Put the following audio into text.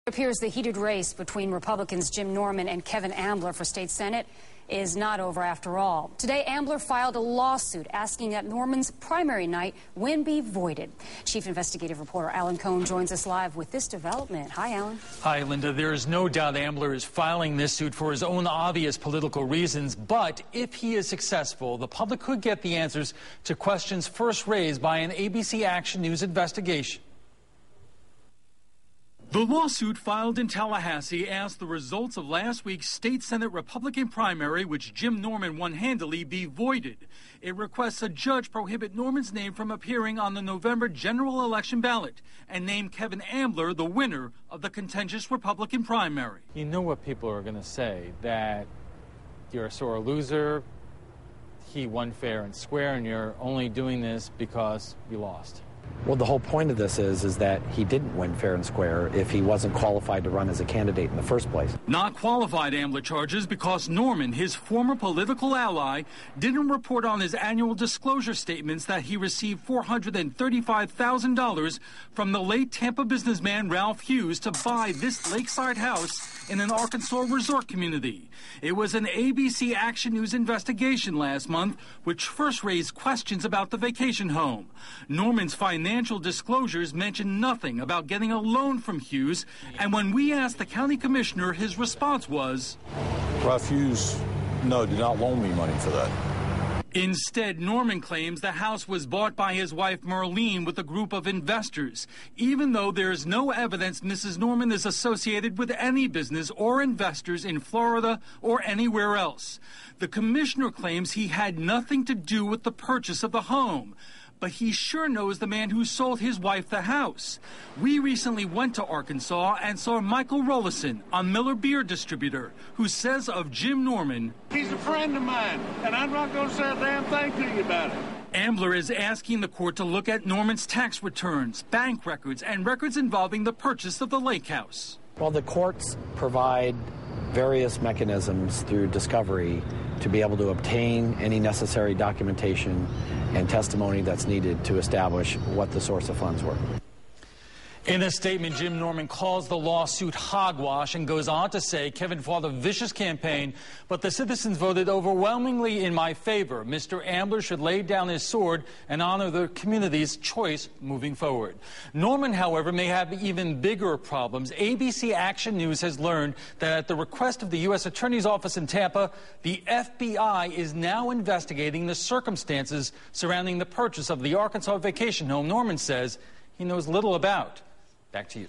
It appears the heated race between Republicans Jim Norman and Kevin Ambler for state Senate is not over after all. Today, Ambler filed a lawsuit asking that Norman's primary night win be voided. Chief investigative reporter Alan Cohn joins us live with this development. Hi, Alan. Hi, Linda. There is no doubt Ambler is filing this suit for his own obvious political reasons, but if he is successful, the public could get the answers to questions first raised by an ABC Action News investigation. The lawsuit filed in Tallahassee asked the results of last week's state Senate Republican primary, which Jim Norman won handily, be voided. It requests a judge prohibit Norman's name from appearing on the November general election ballot and name Kevin Ambler the winner of the contentious Republican primary. You know what people are going to say, that you're a sore loser, he won fair and square, and you're only doing this because you lost. Well, the whole point of this is that he didn't win fair and square if he wasn't qualified to run as a candidate in the first place. Not qualified, Ambler charges, because Norman, his former political ally, didn't report on his annual disclosure statements that he received $435,000 from the late Tampa businessman Ralph Hughes to buy this lakeside house in an Arkansas resort community. It was an ABC Action News investigation last month which first raised questions about the vacation home. Norman's financial disclosures mentioned nothing about getting a loan from Hughes, and when we asked the county commissioner, his response was, Ralph Hughes, no, did not loan me money for that. Instead, Norman claims the house was bought by his wife Merlene with a group of investors, even though there is no evidence Mrs. Norman is associated with any business or investors in Florida or anywhere else. The commissioner claims he had nothing to do with the purchase of the home, but he sure knows the man who sold his wife the house. We recently went to Arkansas and saw Michael Rollison, a Miller beer distributor, who says of Jim Norman, "He's a friend of mine, and I'm not going to say a damn thing to you about it." Ambler is asking the court to look at Norman's tax returns, bank records, and records involving the purchase of the lake house. Well, the courts provide various mechanisms through discovery to be able to obtain any necessary documentation and testimony that's needed to establish what the source of funds were. In a statement, Jim Norman calls the lawsuit hogwash and goes on to say Kevin fought a vicious campaign, but the citizens voted overwhelmingly in my favor. Mr. Ambler should lay down his sword and honor the community's choice moving forward. Norman, however, may have even bigger problems. ABC Action News has learned that at the request of the U.S. Attorney's Office in Tampa, the FBI is now investigating the circumstances surrounding the purchase of the Arkansas vacation home Norman says he knows little about. Back to you.